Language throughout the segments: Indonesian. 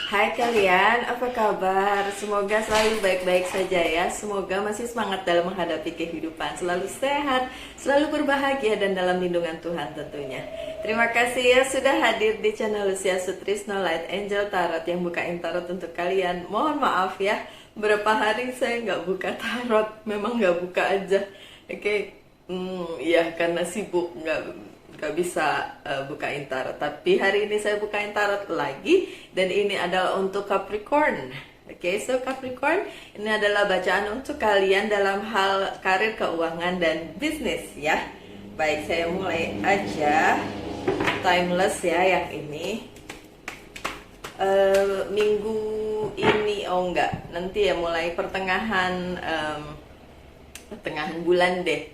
Hai kalian, apa kabar? Semoga selalu baik-baik saja ya. Semoga masih semangat dalam menghadapi kehidupan, selalu sehat, selalu berbahagia dan dalam lindungan Tuhan tentunya. Terima kasih ya sudah hadir di channel Lucia Sutrisno Light Angel Tarot yang bukain tarot untuk kalian. Mohon maaf ya, berapa hari saya nggak buka tarot, memang nggak buka aja. Oke, ya karena sibuk nggak bisa bukain tarot. Tapi hari ini saya bukain tarot lagi dan ini adalah untuk Capricorn. Oke, so Capricorn, ini adalah bacaan untuk kalian dalam hal karir, keuangan, dan bisnis ya. Baik, saya mulai aja. Timeless ya yang ini. Minggu ini, oh enggak, nanti ya mulai pertengahan bulan deh,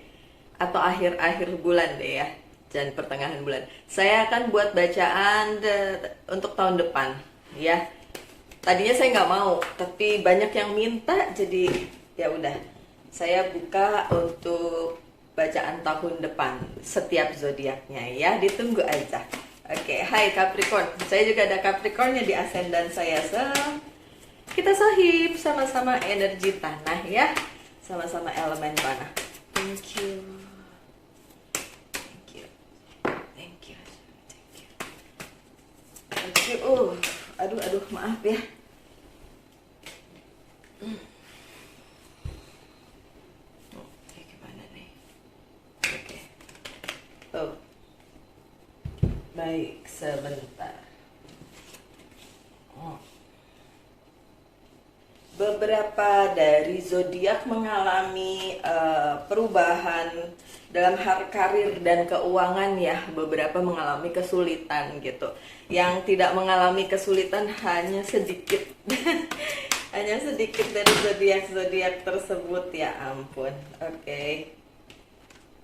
atau akhir-akhir bulan deh ya, dan pertengahan bulan. Saya akan buat bacaan untuk tahun depan ya. Tadinya saya nggak mau, tapi banyak yang minta, jadi ya udah. Saya buka untuk bacaan tahun depan setiap zodiaknya ya, ditunggu aja. Oke, hai Capricorn. Saya juga ada Capricornnya di ascendant saya. So, kita sahib sama-sama energi tanah ya, sama-sama elemen tanah. Thank you. Aduh, maaf ya. Oke, gimana nih? Oke. Oh, baik, sebentar. Beberapa dari zodiak mengalami perubahan dalam hal karir dan keuangan ya. Beberapa mengalami kesulitan gitu. Yang tidak mengalami kesulitan hanya sedikit. Hanya sedikit dari zodiak-zodiak tersebut, ya ampun. Oke.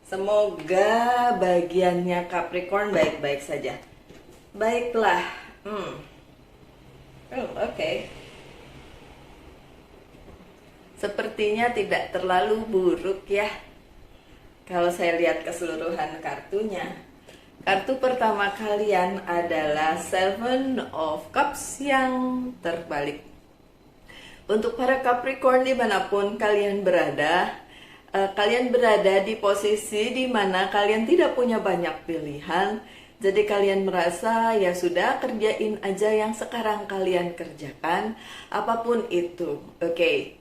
Semoga bagiannya Capricorn baik-baik saja. Baiklah. Oke. Sepertinya tidak terlalu buruk ya. Kalau saya lihat keseluruhan kartunya. Kartu pertama kalian adalah Seven of Cups yang terbalik. Untuk para Capricorn dimanapun kalian berada di posisi di mana kalian tidak punya banyak pilihan. Jadi kalian merasa ya sudah, kerjain aja yang sekarang kalian kerjakan, apapun itu. Oke.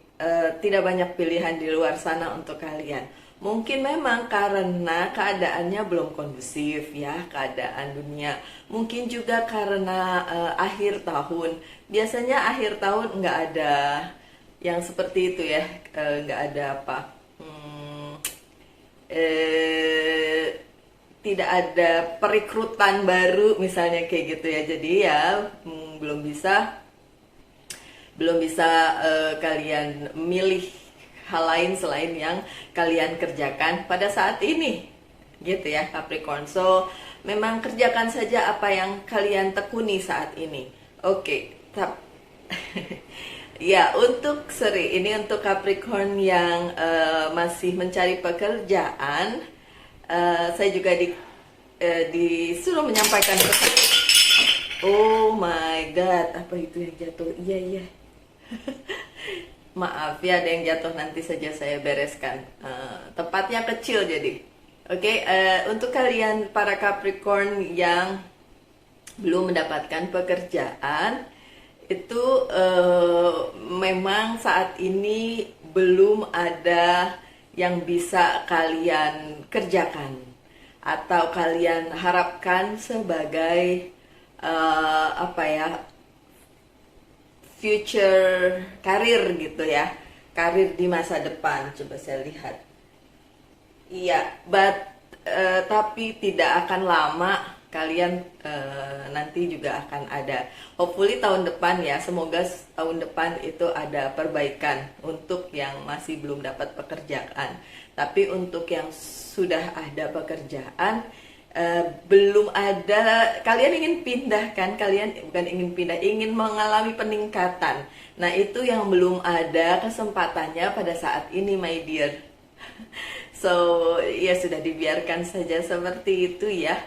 Tidak banyak pilihan di luar sana untuk kalian. Mungkin memang karena keadaannya belum kondusif ya, keadaan dunia. Mungkin juga karena akhir tahun. Biasanya akhir tahun nggak ada yang seperti itu ya, nggak ada apa. Tidak ada perekrutan baru misalnya kayak gitu ya. Jadi ya belum bisa kalian milih hal lain selain yang kalian kerjakan pada saat ini gitu ya Capricorn. So memang kerjakan saja apa yang kalian tekuni saat ini. Oke. Ya, untuk ini untuk Capricorn yang masih mencari pekerjaan, saya juga disuruh menyampaikan pesan. Oh my god, apa itu yang jatuh? Iya. Maaf ya, ada yang jatuh, nanti saja saya bereskan. Tempatnya kecil jadi. Oke, untuk kalian para Capricorn yang belum mendapatkan pekerjaan, itu memang saat ini belum ada yang bisa kalian kerjakan atau kalian harapkan sebagai future karir gitu ya, karir di masa depan. Coba saya lihat. Iya, tapi tidak akan lama. Kalian nanti juga akan ada, hopefully tahun depan ya, semoga tahun depan itu ada perbaikan untuk yang masih belum dapat pekerjaan. Tapi untuk yang sudah ada pekerjaan, belum ada, kalian ingin pindah kan, kalian bukan ingin pindah, ingin mengalami peningkatan. Nah itu yang belum ada kesempatannya pada saat ini my dear. So ya sudah, dibiarkan saja seperti itu ya.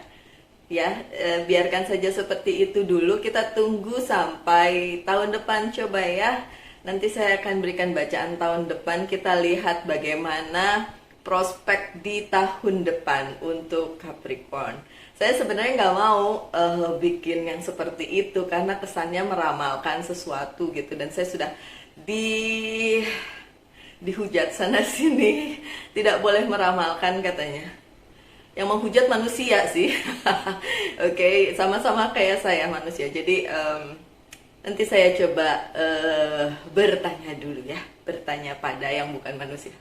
Ya, biarkan saja seperti itu dulu. Kita tunggu sampai tahun depan coba ya. Nanti saya akan berikan bacaan tahun depan. Kita lihat bagaimana prospek di tahun depan untuk Capricorn. Saya sebenarnya nggak mau bikin yang seperti itu karena kesannya meramalkan sesuatu gitu. Dan saya sudah dihujat sana sini, tidak boleh meramalkan katanya. Yang menghujat manusia sih. Oke, sama-sama kayak saya manusia. Jadi nanti saya coba bertanya dulu ya, bertanya pada yang bukan manusia.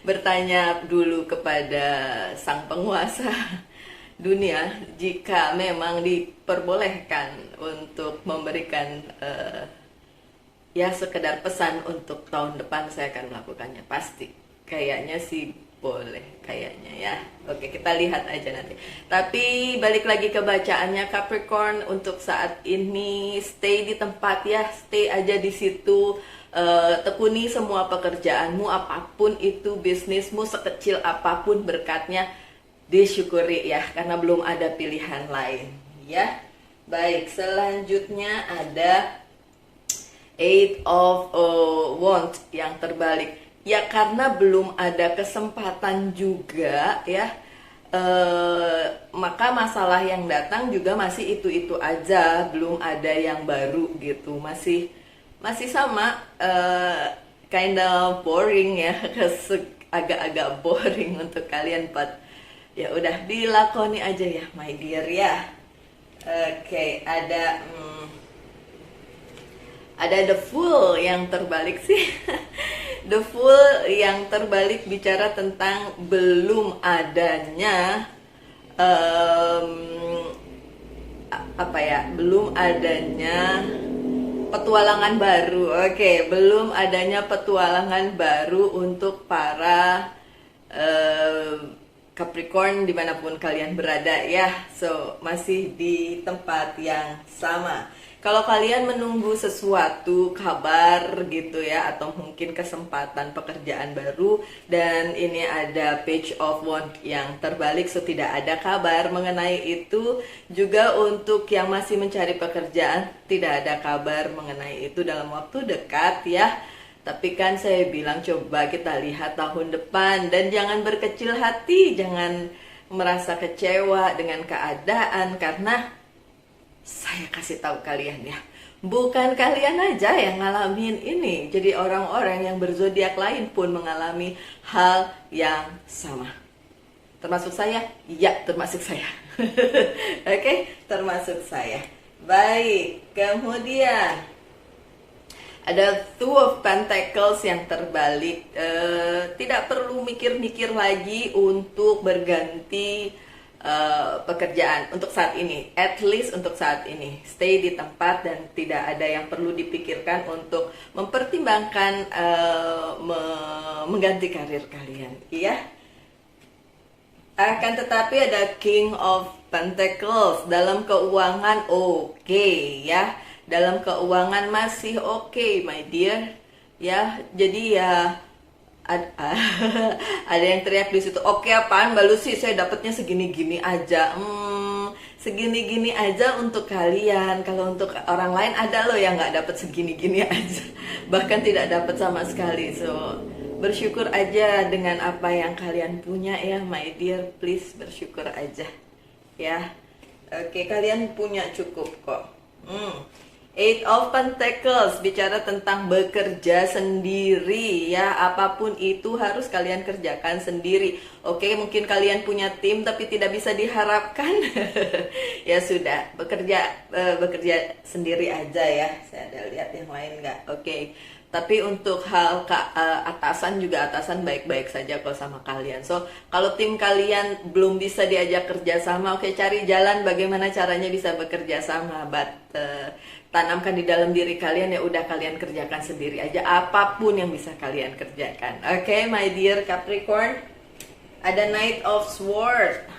Bertanya dulu kepada sang penguasa dunia jika memang diperbolehkan untuk memberikan ya sekedar pesan untuk tahun depan. Saya akan melakukannya pasti. Kayaknya sih boleh, kayaknya ya. Oke, kita lihat aja nanti. Tapi balik lagi ke bacaannya, Capricorn, untuk saat ini stay di tempat ya, stay aja di situ. Tekuni semua pekerjaanmu, apapun itu bisnismu, sekecil apapun berkatnya disyukuri ya, karena belum ada pilihan lain ya. Baik, selanjutnya ada Eight of Wands yang terbalik. Ya karena belum ada kesempatan juga ya, maka masalah yang datang juga masih itu-itu aja, belum ada yang baru gitu, masih sama, kind of boring ya, agak-agak boring untuk kalian, but ya udah dilakoni aja ya my dear ya. Oke, ada The Fool yang terbalik sih. The Fool yang terbalik bicara tentang belum adanya belum adanya petualangan baru. Oke, belum adanya petualangan baru untuk para Capricorn dimanapun kalian berada ya. So, masih di tempat yang sama. Kalau kalian menunggu sesuatu, kabar gitu ya, atau mungkin kesempatan pekerjaan baru, dan ini ada Page of Wands yang terbalik, so tidak ada kabar mengenai itu. Juga untuk yang masih mencari pekerjaan, tidak ada kabar mengenai itu dalam waktu dekat ya. Tapi kan saya bilang coba kita lihat tahun depan, dan jangan berkecil hati, jangan merasa kecewa dengan keadaan, karena saya kasih tahu kalian ya, bukan kalian aja yang ngalamin ini. Jadi orang-orang yang berzodiak lain pun mengalami hal yang sama. Termasuk saya? Ya, termasuk saya. Oke, termasuk saya. Baik, kemudian ada Two of Pentacles yang terbalik. Tidak perlu mikir-mikir lagi untuk berganti pekerjaan untuk saat ini, at least untuk saat ini. Stay di tempat dan tidak ada yang perlu dipikirkan untuk mempertimbangkan mengganti karir kalian, iya. Akan tetapi ada King of Pentacles dalam keuangan oke, ya. Dalam keuangan masih oke, my dear. Ya, jadi ya ada yang teriak di situ, oke apaan Mbak Lucy, saya dapatnya segini-gini aja. Segini-gini aja untuk kalian. Kalau untuk orang lain ada loh yang nggak dapat segini-gini aja, bahkan tidak dapat sama sekali. So bersyukur aja dengan apa yang kalian punya ya my dear, please bersyukur aja ya. Oke, kalian punya cukup kok. Eight of Pentacles bicara tentang bekerja sendiri ya, apapun itu harus kalian kerjakan sendiri. Oke, mungkin kalian punya tim tapi tidak bisa diharapkan. Ya sudah, bekerja sendiri aja ya. Saya ada lihat yang lain nggak? Oke. Tapi untuk hal atasan juga, atasan baik-baik saja kok sama kalian. So, kalau tim kalian belum bisa diajak kerja sama, oke, cari jalan bagaimana caranya bisa bekerja sama. But tanamkan di dalam diri kalian, ya udah kalian kerjakan sendiri aja apapun yang bisa kalian kerjakan. Oke, my dear Capricorn. Ada Knight of Swords.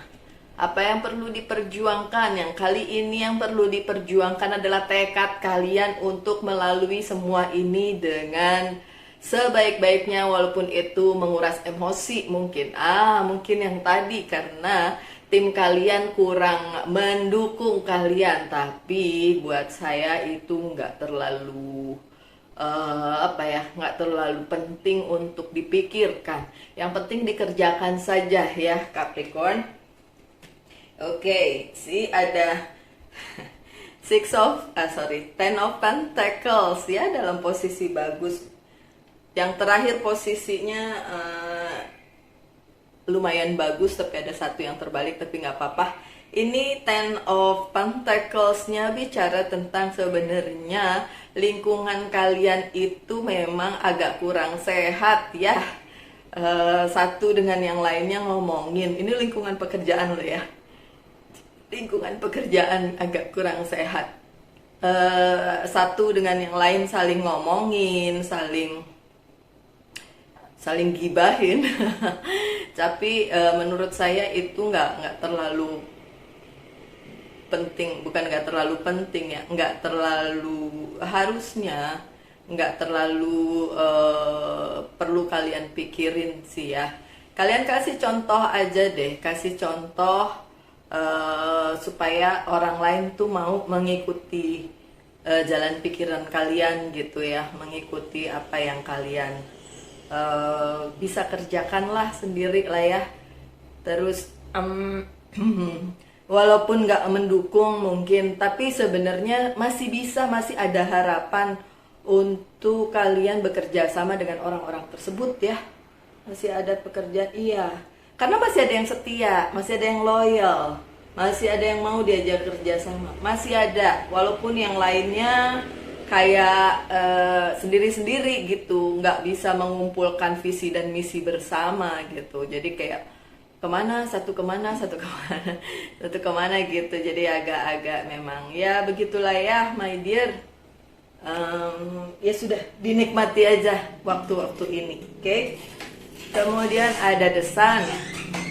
Apa yang perlu diperjuangkan? Yang kali ini yang perlu diperjuangkan adalah tekad kalian untuk melalui semua ini dengan sebaik-baiknya, walaupun itu menguras emosi mungkin. Mungkin yang tadi karena tim kalian kurang mendukung kalian, tapi buat saya itu nggak terlalu nggak terlalu penting untuk dipikirkan. Yang penting dikerjakan saja ya Capricorn. Oke, ada Ten of Pentacles ya, dalam posisi bagus. Yang terakhir posisinya lumayan bagus, tapi ada satu yang terbalik, tapi nggak apa-apa. Ini Ten of Pentacles-nya bicara tentang sebenarnya lingkungan kalian itu memang agak kurang sehat ya. Satu dengan yang lainnya ngomongin, ini lingkungan pekerjaan loh ya. Lingkungan pekerjaan agak kurang sehat. Satu dengan yang lain saling ngomongin, saling gibahin. Tapi menurut saya itu nggak terlalu penting, bukan nggak terlalu penting ya, nggak terlalu harusnya, nggak terlalu perlu kalian pikirin sih ya. Kalian kasih contoh aja deh, kasih contoh supaya orang lain tuh mau mengikuti jalan pikiran kalian gitu ya, mengikuti apa yang kalian bisa kerjakanlah sendiri lah ya. Terus walaupun nggak mendukung mungkin, tapi sebenarnya masih ada harapan untuk kalian bekerja sama dengan orang-orang tersebut ya. Masih ada pekerjaan, iya. Karena masih ada yang setia, masih ada yang loyal, masih ada yang mau diajak kerja sama, masih ada. Walaupun yang lainnya kayak sendiri-sendiri gitu, nggak bisa mengumpulkan visi dan misi bersama gitu. Jadi kayak satu kemana gitu. Jadi agak-agak memang ya begitulah ya my dear. Ya sudah, dinikmati aja waktu-waktu ini, oke? Kemudian ada The Sun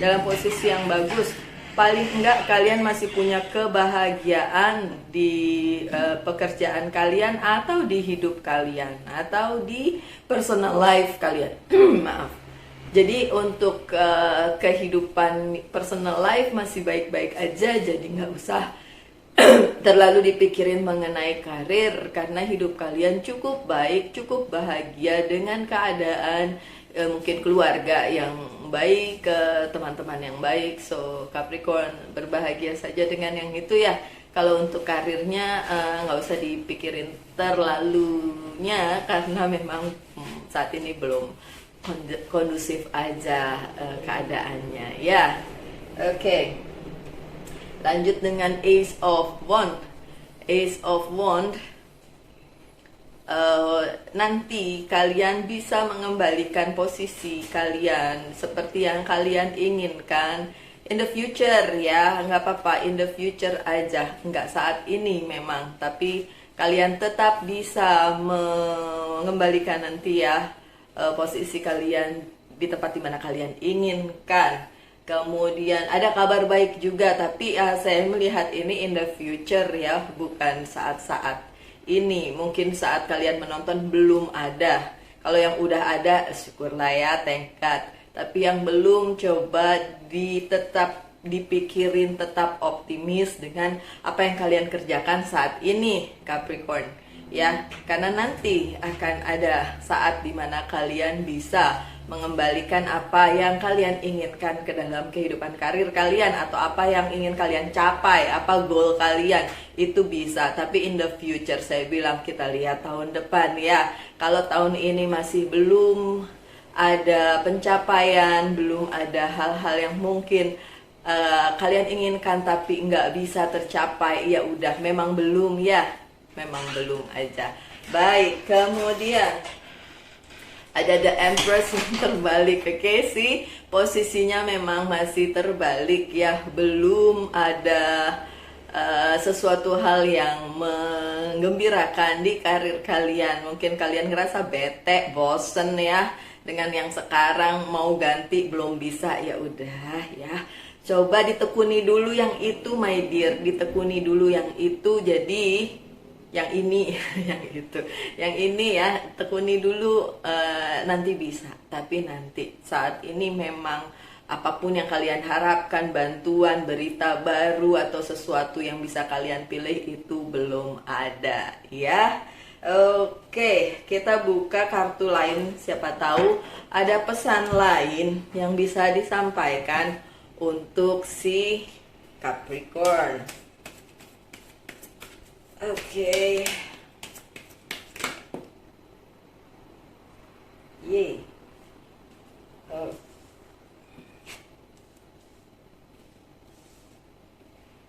dalam posisi yang bagus. Paling enggak kalian masih punya kebahagiaan di pekerjaan kalian, atau di hidup kalian, atau di personal life kalian. Maaf. Jadi untuk kehidupan personal life masih baik-baik aja, jadi nggak usah terlalu dipikirin mengenai karir, karena hidup kalian cukup baik, cukup bahagia dengan keadaan mungkin keluarga yang baik, ke teman-teman yang baik. So Capricorn berbahagia saja dengan yang itu ya. Kalau untuk karirnya nggak usah dipikirin terlalunya, karena memang saat ini belum kondusif aja keadaannya ya. Oke. Lanjut dengan Ace of Wand. Ace of Wand, nanti kalian bisa mengembalikan posisi kalian seperti yang kalian inginkan in the future ya. Nggak apa-apa, in the future aja, nggak saat ini memang, tapi kalian tetap bisa mengembalikan nanti ya posisi kalian di tempat dimana kalian inginkan. Kemudian ada kabar baik juga, tapi saya melihat ini in the future ya, bukan saat-saat ini. Mungkin saat kalian menonton belum ada. Kalau yang udah ada, syukurlah ya, tengkat. Tapi yang belum, coba tetap dipikirin, tetap optimis dengan apa yang kalian kerjakan saat ini, Capricorn. Ya, karena nanti akan ada saat dimana kalian bisa mengembalikan apa yang kalian inginkan ke dalam kehidupan karir kalian, atau apa yang ingin kalian capai, apa goal kalian, itu bisa. Tapi in the future, saya bilang kita lihat tahun depan ya. Kalau tahun ini masih belum ada pencapaian, belum ada hal-hal yang mungkin kalian inginkan tapi nggak bisa tercapai, ya udah, memang belum ya, memang belum aja. Baik, kemudian ada The Empress yang terbalik. Oke sih, posisinya memang masih terbalik ya, belum ada sesuatu hal yang menggembirakan di karir kalian. Mungkin kalian ngerasa bete, bosen ya dengan yang sekarang, mau ganti belum bisa. Ya udah ya, coba ditekuni dulu yang itu my dear, ditekuni dulu yang itu. Jadi yang ini yang itu, yang ini ya tekuni dulu, nanti bisa, tapi nanti saat ini memang apapun yang kalian harapkan, bantuan, berita baru atau sesuatu yang bisa kalian pilih itu belum ada ya. Oke, kita buka kartu lain, siapa tahu ada pesan lain yang bisa disampaikan untuk si Capricorn. Oke. Yeay. Oh.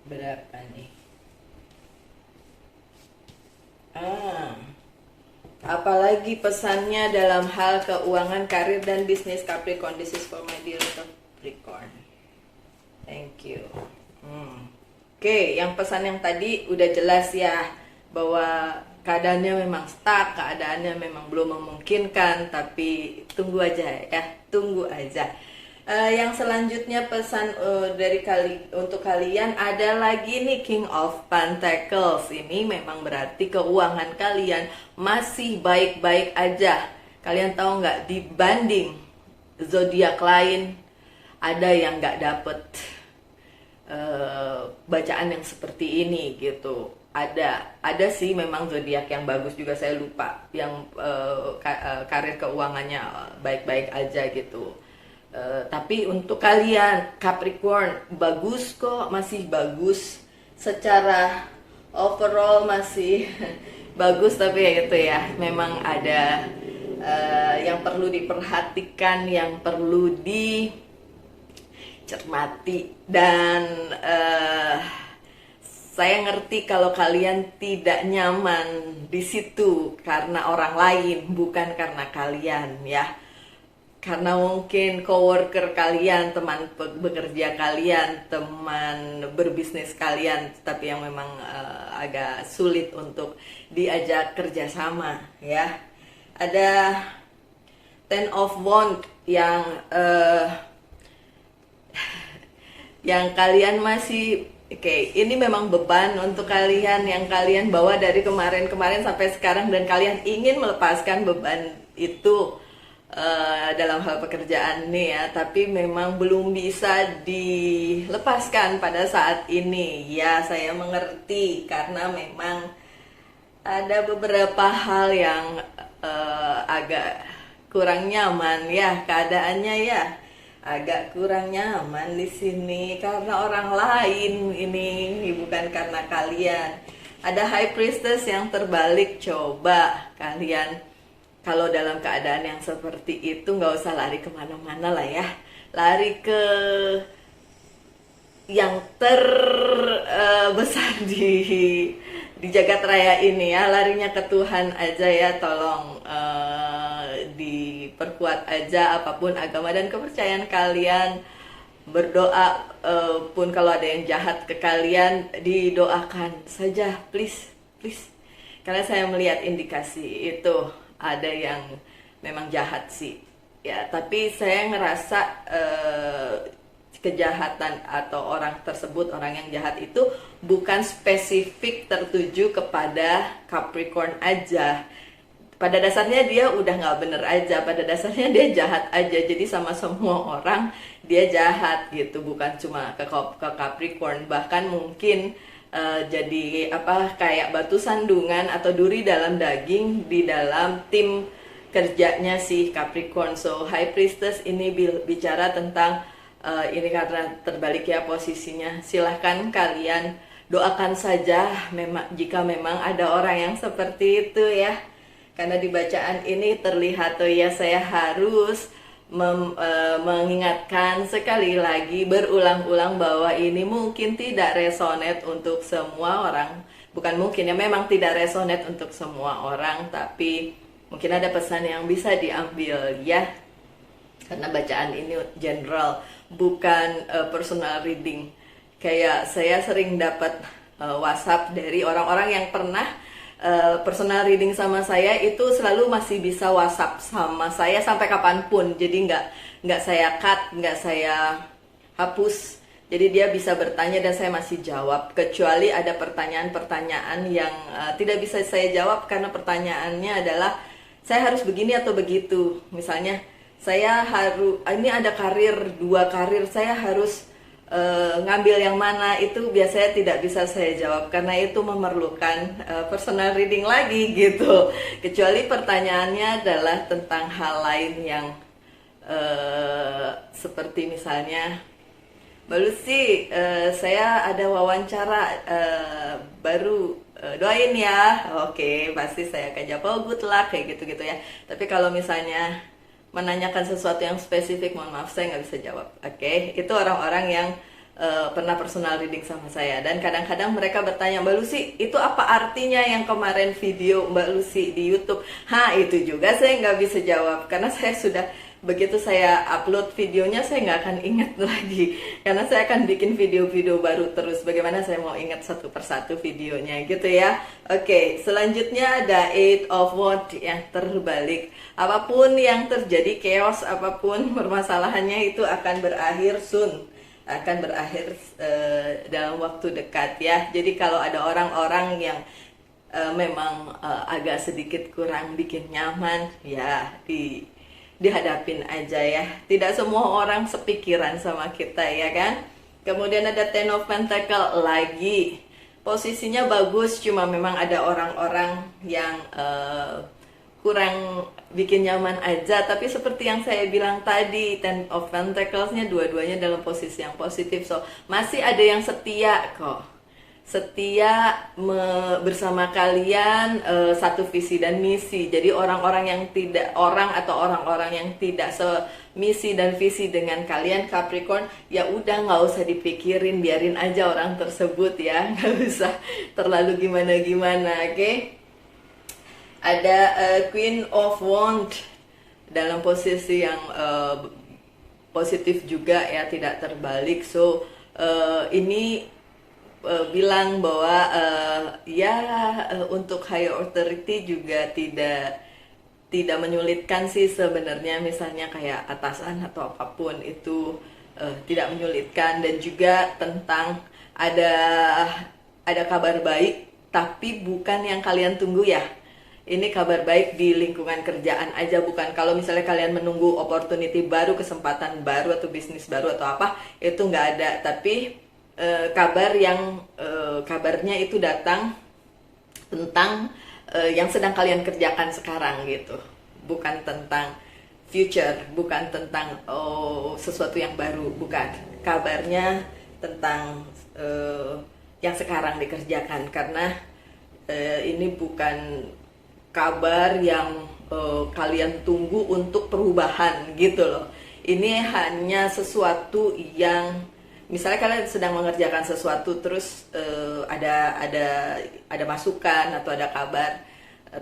Berapa nih? Apalagi pesannya dalam hal keuangan, karir, dan bisnis Capricorn. This is for my dear Capricorn. Thank you. Oke, yang pesan yang tadi udah jelas ya, bahwa keadaannya memang stuck, keadaannya memang belum memungkinkan, tapi tunggu aja ya, tunggu aja. Yang selanjutnya pesan untuk kalian ada lagi nih, King of Pentacles. Ini memang berarti keuangan kalian masih baik-baik aja. Kalian tahu nggak, dibanding zodiak lain ada yang nggak dapet bacaan yang seperti ini gitu. Ada sih memang zodiak yang bagus juga, saya lupa, yang karir keuangannya baik-baik aja gitu. Tapi untuk kalian Capricorn bagus kok, masih bagus secara overall, masih bagus, tapi ya gitu ya, memang ada yang perlu diperhatikan, yang perlu dicermati, dan saya ngerti kalau kalian tidak nyaman di situ karena orang lain, bukan karena kalian ya. Karena mungkin coworker kalian, teman bekerja kalian, teman berbisnis kalian, tapi yang memang agak sulit untuk diajak kerjasama ya. Ada Ten of Wands yang kalian masih, ini memang beban untuk kalian yang kalian bawa dari kemarin-kemarin sampai sekarang, dan kalian ingin melepaskan beban itu dalam hal pekerjaan nih ya, tapi memang belum bisa dilepaskan pada saat ini ya. Saya mengerti karena memang ada beberapa hal yang agak kurang nyaman ya, keadaannya ya agak kurang nyaman di sini karena orang lain, ini bukan karena kalian. Ada High Priestess yang terbalik. Coba kalian kalau dalam keadaan yang seperti itu nggak usah lari kemana-mana lah ya, lari ke yang terbesar di jagat raya ini ya, larinya ke Tuhan aja ya. Tolong diperkuat aja apapun agama dan kepercayaan kalian, berdoa pun kalau ada yang jahat ke kalian, didoakan saja, please, karena saya melihat indikasi itu ada yang memang jahat sih ya, tapi saya ngerasa kejahatan atau orang tersebut, orang yang jahat itu bukan spesifik tertuju kepada Capricorn aja. Pada dasarnya dia udah nggak bener aja, pada dasarnya dia jahat aja, jadi sama semua orang dia jahat gitu, bukan cuma ke Capricorn. Bahkan mungkin jadi kayak batu sandungan atau duri dalam daging di dalam tim kerjanya si Capricorn. So High Priestess ini bicara tentang ini karena terbalik ya posisinya. Silahkan kalian doakan saja jika memang ada orang yang seperti itu ya, karena di bacaan ini terlihat tuh ya, saya harus mengingatkan sekali lagi berulang-ulang bahwa ini mungkin tidak resonate untuk semua orang. Bukan mungkin ya, memang tidak resonate untuk semua orang, tapi mungkin ada pesan yang bisa diambil ya, karena bacaan ini general, bukan personal reading. Kayak saya sering dapat WhatsApp dari orang-orang yang pernah personal reading sama saya, itu selalu masih bisa WhatsApp sama saya sampai kapanpun. Jadi nggak saya cut, nggak saya hapus, Jadi dia bisa bertanya dan saya masih jawab, kecuali ada pertanyaan-pertanyaan yang tidak bisa saya jawab karena pertanyaannya adalah saya harus begini atau begitu. Misalnya saya harus, ini ada karir, 2 karir, saya harus ngambil yang mana, itu biasanya tidak bisa saya jawab karena itu memerlukan personal reading lagi gitu. Kecuali pertanyaannya adalah tentang hal lain yang seperti misalnya, Mbak Lucy, saya ada wawancara baru, doain ya. Oke, pasti saya akan jawab, oh good luck, kayak gitu-gitu ya. Tapi kalau misalnya menanyakan sesuatu yang spesifik, mohon maaf saya nggak bisa jawab. Oke, itu orang-orang yang pernah personal reading sama saya. Dan kadang-kadang mereka bertanya, Mbak Lucy, itu apa artinya yang kemarin video Mbak Lucy di YouTube? Itu juga saya nggak bisa jawab karena saya sudah, begitu saya upload videonya saya nggak akan ingat lagi karena saya akan bikin video-video baru terus. Bagaimana saya mau ingat satu persatu videonya gitu ya. Oke, selanjutnya ada Eight of Wands yang terbalik. Apapun yang terjadi, chaos apapun permasalahannya, itu akan berakhir soon, akan berakhir dalam waktu dekat ya. Jadi kalau ada orang-orang yang memang agak sedikit kurang bikin nyaman, ya dihadapin aja ya. Tidak semua orang sepikiran sama kita ya kan. Kemudian ada Ten of Pentacle lagi, posisinya bagus, cuma memang ada orang-orang yang kurang bikin nyaman aja. Tapi seperti yang saya bilang tadi, Ten of Pentacles-nya dua-duanya dalam posisi yang positif, so masih ada yang setia kok, setia bersama kalian, satu visi dan misi. Jadi orang-orang yang tidak, orang-orang yang tidak semisi dan visi dengan kalian Capricorn, ya udah nggak usah dipikirin, biarin aja orang tersebut ya, nggak usah terlalu gimana-gimana. Oke? Ada Queen of Wands dalam posisi yang positif juga ya, tidak terbalik. So ini bilang bahwa untuk higher authority juga tidak menyulitkan sih sebenarnya. Misalnya kayak atasan atau apapun itu tidak menyulitkan. Dan juga tentang ada kabar baik, tapi bukan yang kalian tunggu ya. Ini kabar baik di lingkungan kerjaan aja, bukan kalau misalnya kalian menunggu opportunity baru, kesempatan baru atau bisnis baru atau apa, itu nggak ada. Tapi kabarnya itu datang tentang yang sedang kalian kerjakan sekarang gitu, bukan tentang future, bukan tentang sesuatu yang baru, bukan. Kabarnya tentang yang sekarang dikerjakan, karena ini bukan kabar yang kalian tunggu untuk perubahan gitu loh. Ini hanya sesuatu yang, misalnya kalian sedang mengerjakan sesuatu, terus ada masukan atau ada kabar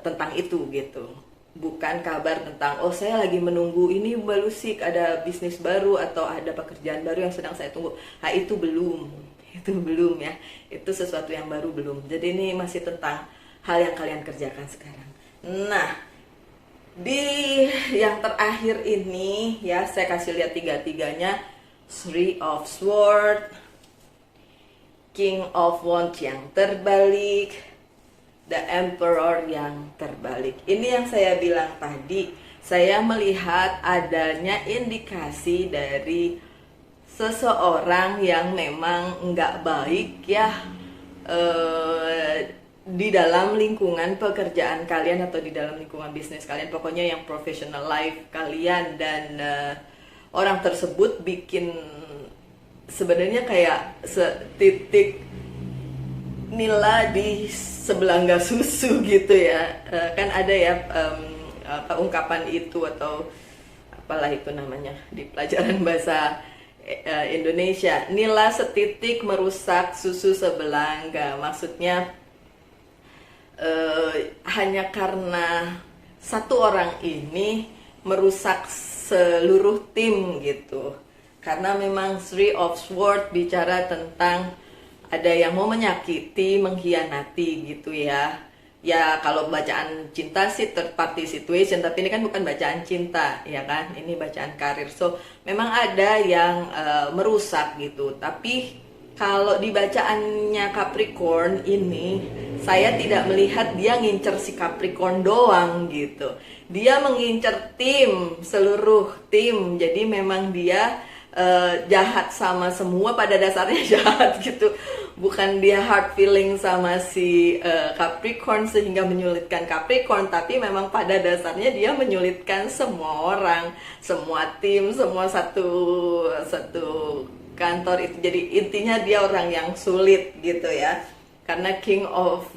tentang itu gitu. Bukan kabar tentang, oh saya lagi menunggu ini Mbak Lucy, ada bisnis baru atau ada pekerjaan baru yang sedang saya tunggu. Itu belum ya. Itu sesuatu yang baru belum. Jadi ini masih tentang hal yang kalian kerjakan sekarang. Nah, di yang terakhir ini ya, saya kasih lihat tiga-tiganya. Three of Swords, King of Wands yang terbalik, The Emperor yang terbalik. Ini yang saya bilang tadi, saya melihat adanya indikasi dari seseorang yang memang nggak baik ya, di dalam lingkungan pekerjaan kalian atau di dalam lingkungan bisnis kalian, pokoknya yang professional life kalian. Dan orang tersebut bikin sebenarnya kayak setitik nila di sebelangga susu gitu ya. Kan ada ya ungkapan itu, atau apalah itu namanya di pelajaran bahasa Indonesia, nila setitik merusak susu sebelangga. Maksudnya hanya karena satu orang ini merusak seluruh tim gitu. Karena memang Three of Swords bicara tentang ada yang mau menyakiti, mengkhianati gitu ya. Ya kalau bacaan cinta sih third party situation, tapi ini kan bukan bacaan cinta, ya kan? Ini bacaan karir. So memang ada yang merusak gitu. Tapi kalau di bacaannya Capricorn ini, saya tidak melihat dia ngincer si Capricorn doang gitu. Dia mengincer tim, seluruh tim. Jadi memang dia jahat sama semua, pada dasarnya jahat gitu. Bukan dia hard feeling sama si Capricorn sehingga menyulitkan Capricorn, tapi memang pada dasarnya dia menyulitkan semua orang, semua tim, semua satu kantor itu. Jadi intinya dia orang yang sulit gitu ya, karena King of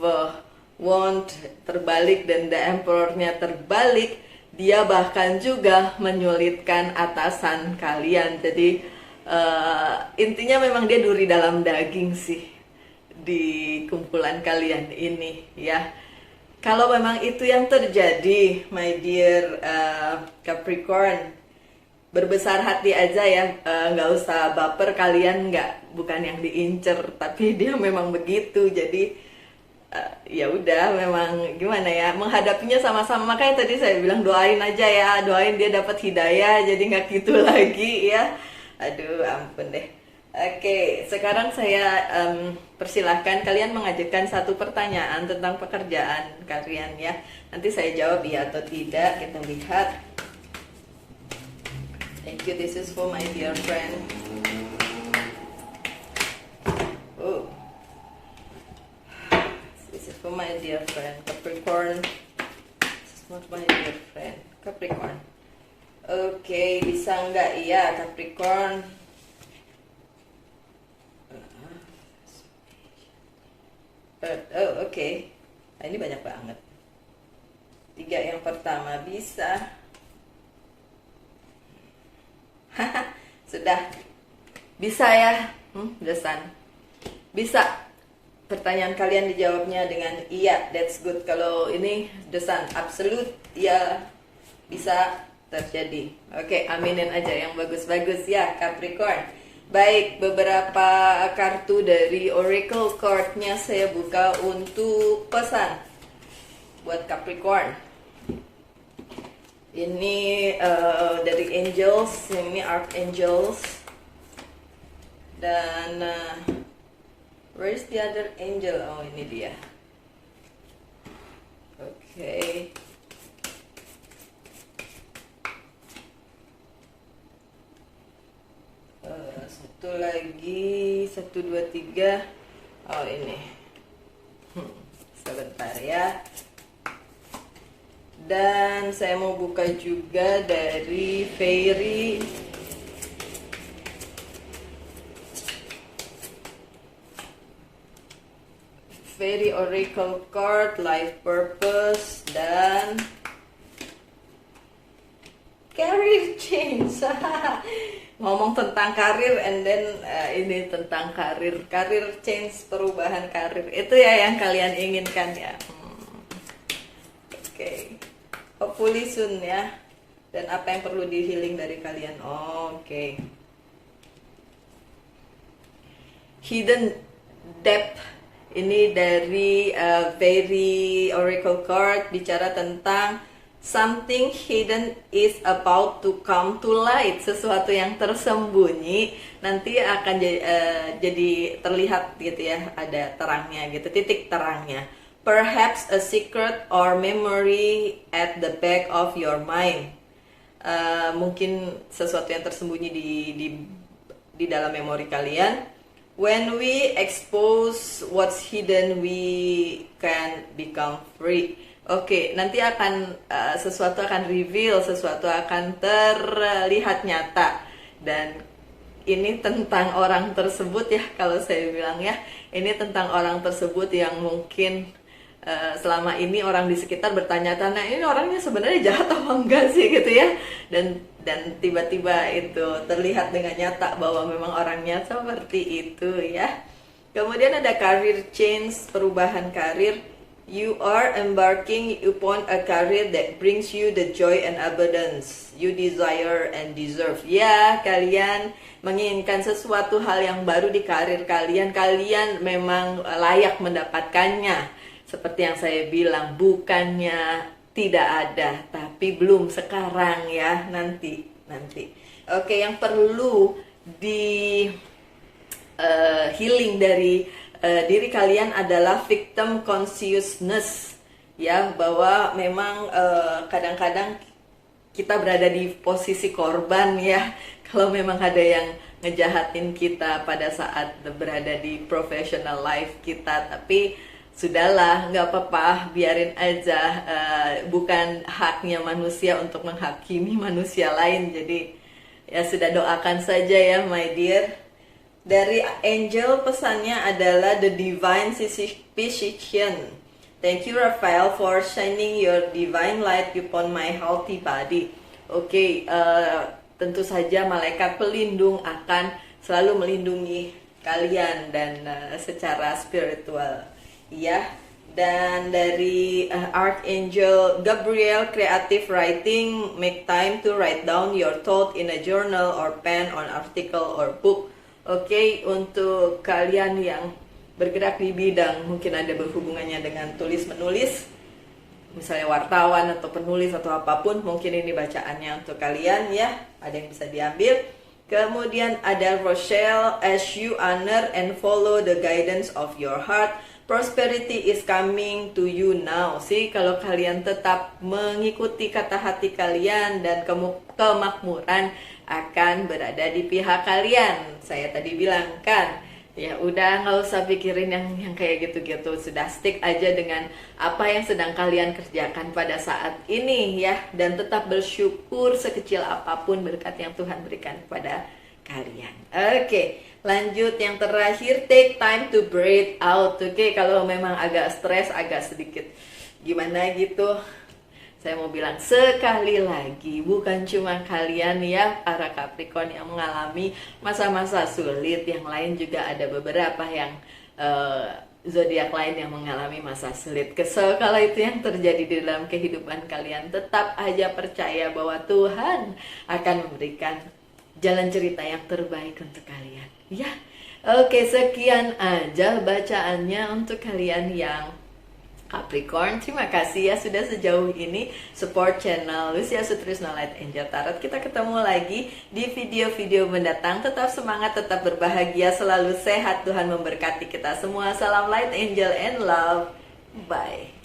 Wand terbalik dan The Emperor-nya terbalik, dia bahkan juga menyulitkan atasan kalian. Jadi intinya memang dia duri dalam daging sih di kumpulan kalian ini ya. Kalau memang itu yang terjadi, my dear Capricorn, berbesar hati aja ya, nggak usah baper. Kalian bukan yang diincer, tapi dia memang begitu. Jadi ya udah, memang gimana ya, menghadapinya sama-sama. Makanya tadi saya bilang doain aja ya, doain dia dapat hidayah, jadi nggak gitu lagi ya. Aduh ampun deh. Oke, sekarang saya persilahkan kalian mengajukan satu pertanyaan tentang pekerjaan kalian ya. Nanti saya jawab iya atau tidak. Kita lihat. Thank you. This is for my dear friend. Oh, this is for my dear friend Capricorn. This is not my dear friend Capricorn. Oke, bisa nggak iya Capricorn? Oh, oke. Nah, ini banyak banget. 3 yang pertama bisa. Sudah. Bisa ya? Desan. Bisa. Pertanyaan kalian dijawabnya dengan iya, that's good. Kalau ini desan absolut, ya bisa terjadi. Oke, aminin aja yang bagus-bagus ya Capricorn. Baik, beberapa kartu dari Oracle card-nya saya buka untuk pesan buat Capricorn. Ini dari Angels, ini Archangels. Dan where is the other angel? Oh, ini dia. Oke. Satu lagi, 1, 2, 3. Oh ini. Sebentar ya. Dan saya mau buka juga dari Fairy Oracle card, Life Purpose, dan Career Change. Ngomong tentang karir, and then ini tentang karir change, perubahan karir. Itu ya yang kalian inginkan ya. Oke. Hopefully soon ya. Dan apa yang perlu di healing dari kalian? Oke. Hidden Depth. Ini dari Very Oracle card, bicara tentang something hidden is about to come to light. Sesuatu yang tersembunyi nanti akan jadi terlihat gitu ya, ada terangnya gitu, titik terangnya. Perhaps a secret or memory at the back of your mind. Mungkin sesuatu yang tersembunyi di dalam memori kalian. When we expose what's hidden, we can become free. Oke, nanti akan sesuatu akan reveal, sesuatu akan terlihat nyata. Dan ini tentang orang tersebut ya, kalau saya bilang ya, ini tentang orang tersebut yang mungkin selama ini orang di sekitar bertanya-tanya, ini orangnya sebenarnya jahat atau enggak sih gitu ya. Dan tiba-tiba itu terlihat dengan nyata bahwa memang orangnya seperti itu ya. Kemudian ada career change, perubahan karir. You are embarking upon a career that brings you the joy and abundance you desire and deserve. Ya, kalian menginginkan sesuatu hal yang baru di karir kalian. Kalian memang layak mendapatkannya. seperti yang saya bilang, bukannya tidak ada, tapi belum sekarang ya, nanti. Oke, yang perlu di healing dari diri kalian adalah victim consciousness, ya, bahwa memang kadang-kadang kita berada di posisi korban ya. Kalau memang ada yang ngejahatin kita pada saat berada di professional life kita, tapi sudahlah, nggak apa-apa, biarin aja. Bukan haknya manusia untuk menghakimi manusia lain. Jadi ya sudah, doakan saja ya my dear. Dari angel pesannya adalah the divine physician. Thank you Raphael for shining your divine light upon my healthy body. Oke, tentu saja malaikat pelindung akan selalu melindungi kalian dan secara spiritual, ya. Dan dari Archangel Gabriel, creative writing, make time to write down your thought in a journal or pen on article or book. Oke, untuk kalian yang bergerak di bidang mungkin ada berhubungannya dengan tulis menulis, misalnya wartawan atau penulis atau apapun, mungkin ini bacaannya untuk kalian ya, ada yang bisa diambil. Kemudian ada Rochelle, as you honor and follow the guidance of your heart, prosperity is coming to you now. Sih, kalau kalian tetap mengikuti kata hati kalian dan kemakmuran akan berada di pihak kalian. Saya tadi bilang kan, ya udah, nggak usah pikirin yang kayak gitu-gitu, sudah stick aja dengan apa yang sedang kalian kerjakan pada saat ini ya, dan tetap bersyukur sekecil apapun berkat yang Tuhan berikan kepada kalian. Oke, lanjut yang terakhir, take time to breathe out. Oke, kalau memang agak stres, agak sedikit gimana gitu, saya mau bilang sekali lagi, bukan cuma kalian ya para Capricorn yang mengalami masa-masa sulit, yang lain juga ada beberapa yang zodiak lain yang mengalami masa sulit. Kesel kalau itu yang terjadi di dalam kehidupan kalian, tetap aja percaya bahwa Tuhan akan memberikan jalan cerita yang terbaik untuk kalian. Ya, oke, sekian aja bacaannya untuk kalian yang Capricorn. Terima kasih ya sudah sejauh ini support channel Lucia Sutrisno Light Angel Tarot. Kita ketemu lagi di video-video mendatang. Tetap semangat, tetap berbahagia, selalu sehat. Tuhan memberkati kita semua. Salam Light Angel and Love. Bye.